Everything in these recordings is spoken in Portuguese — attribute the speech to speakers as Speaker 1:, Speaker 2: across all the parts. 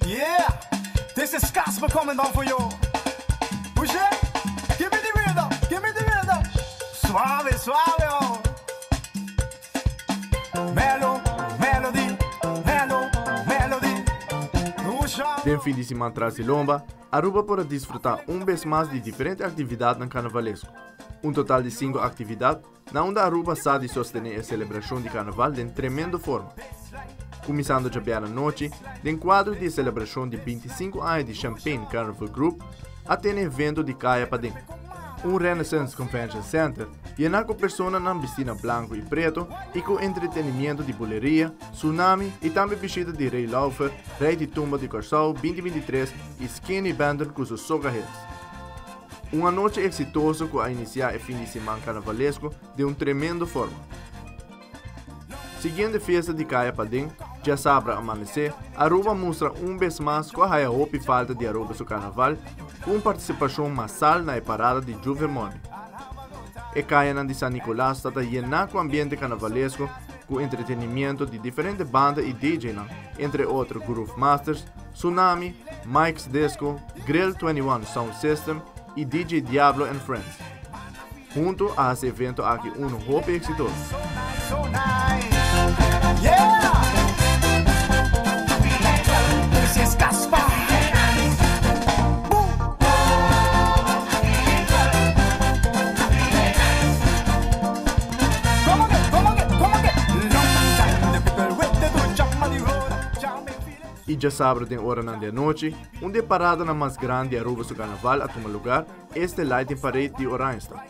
Speaker 1: Yeah, this is Casper coming down for you. Push it, give me the rhythm, give me the rhythm. Suave, suave, oh. Melody.
Speaker 2: Den fim de semana traz de Lomba, Aruba pode desfrutar vez mais de diferentes atividades no carnavalesco. Total de 5 atividades, na onde Aruba sabe sostener a celebração de carnaval de tremenda forma. Começando já na noite, no quadro de celebração de 25 anos de Champagne Carnival Group, até um evento de caia para dentro. Renaissance Convention Center, e com pessoas na vestina branco e preto e com entretenimento de boleria, tsunami e também vestido de Rei Laufer, Rei de Tumba de Corsau 2023 e Skinny Bandit com seus Soca Hits. Uma noite exitosa que a iniciar o fim de semana carnavalesco de tremenda forma. Seguindo a festa de Caia Padem, já sabe amanhecer, Aruba mostra vez mais qual é a roupa e falta de Aruba no carnaval, com participação massal na parada de Juvermone. E Caia de San Nicolás está llena com ambiente carnavalesco, com entretenimento de diferentes bandas e DJ, entre outros Groove Masters, Tsunami, Mike's Disco, Grill 21 Sound System e DJ Diablo and Friends. Junto a esse evento aqui roupa exitoso.
Speaker 1: Yeah! This is Casper.
Speaker 2: E já sábado tem hora na noite, onde parada na mais grande Aruba do carnaval a tomar lugar, este Lighting Parade de Oranjestad.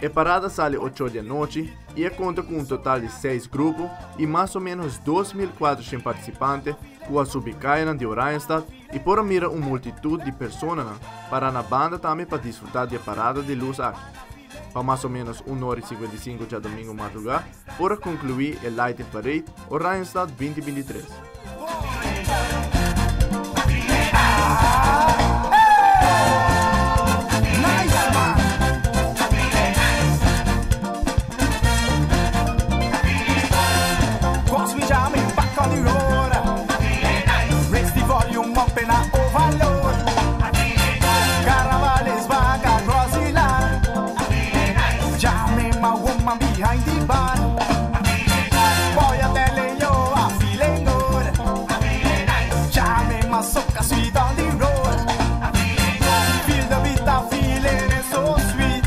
Speaker 2: A parada sai 8 da noite e conta com total de 6 grupos e mais ou menos 2.400 participantes que a subcaem de Oranjestad e por mira uma multitud de pessoas para na banda também para desfrutar da parada de luz aqui. Para mais ou menos 1h55 de domingo madrugada, para concluir o Lighting Parade Oranjestad 2023.
Speaker 1: Behind the bar, boy, I tell you, I'm feeling good. Jamming my soca sweet on the road. Feel the beat, I'm feeling it so sweet.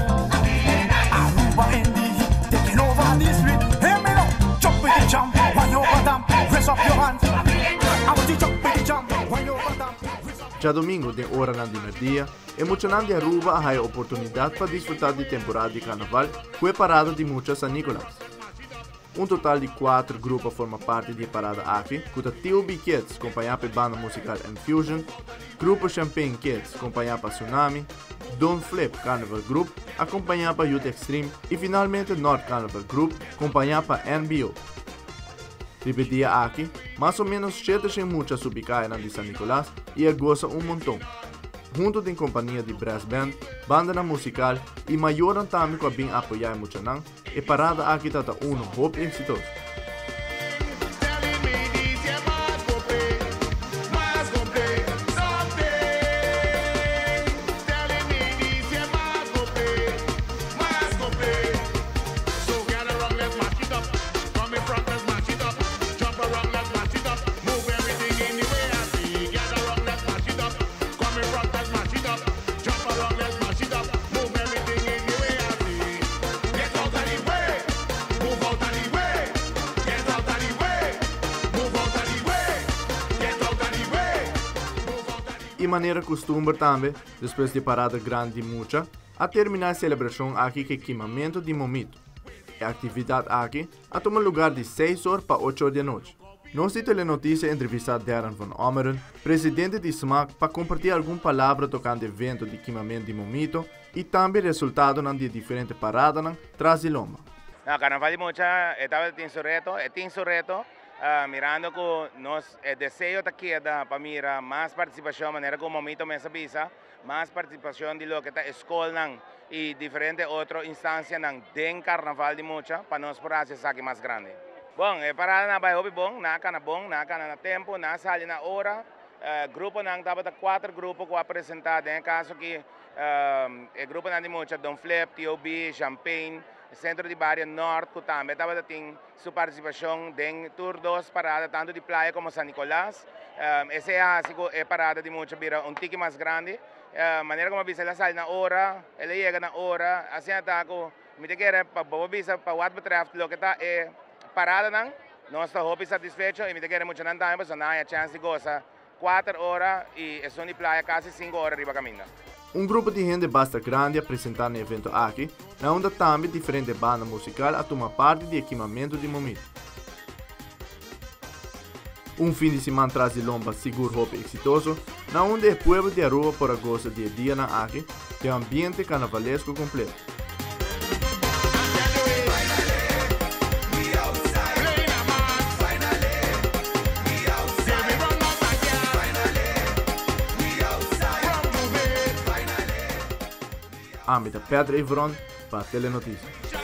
Speaker 1: Aruba in the heat, taking over the street. Hear me now, jump with the jump, when you bottom, raise up your hands. I want you jump with the jump, when you bottom.
Speaker 2: Já domingo, de hora na dia, emocionante Aruba a oportunidade para desfrutar de temporada de carnaval com a parada de muitas San Nicolás. Total de 4 grupos forma parte da parada aqui, com a TUB Kids, acompanhada pela banda musical Infusion, Grupo Champagne Kids, acompanhada pela Tsunami, Don't Flip Carnival Group, acompanhada pela Youth Extreme e finalmente North Carnival Group, acompanhada pela NBO. Repetia aqui, mais ou menos 7 muitas subcaem de San Nicolás e goza montão. Junto de companhia de brass band, banda musical e maior também com a bem apoiar muito não, e parada aqui está roupa exitoso. E maneira costumar também, depois de parada grande de mucha, a terminar a celebração aqui com queimamento de momito. A atividade aqui a toma lugar de 6 horas para 8 horas da noite. Nós temos a notícia entrevistar Darren van Omeren, presidente de SMAC, para compartilhar alguma palavra tocando o evento de queimamento de momito e também resultado de diferentes paradas tras de lomba.
Speaker 3: Carnaval de Mucha estava tem seu reto, mirando que nós desejo que para mirar mais participação, maneira como o momento me sabisa, mais participação de lo que está escola e diferentes outras instâncias dentro do Carnaval de Mucha para nós por fazer saque mais grande. Bom, para na vai bom, na cana na tempo, na sali na hora, grupo nang dapat 4 grupo ko apresentado em caso que grupo nang mucha Don Flip, TOB, Champagne, Centro de Barrio Norte, que também dapat tem sua participação em tour 2 parada tanto de playa como San Nicolás. Essa é a parada de mucha bira tique mais grande. Maneira como avisa ela sai na hora, ela chega na hora, assim até ako me quer para boa visa para what betreft lo que está é parada nang nós estamos satisfeitos e me quer muito não tempo, só não há chance de gozar 4 horas e é só de playa quase 5 horas riba caminho.
Speaker 2: Grupo de gente basta grande apresentar no evento aqui, onde também diferente banda musical a tomar parte do equipamento de momento. Fim de semana traz de lomba seguro e exitoso, onde o povo de Aruba para gozar de dia na aqui, de ambiente carnavalesco completo. Amita Pedro Ivron para Telenotícias.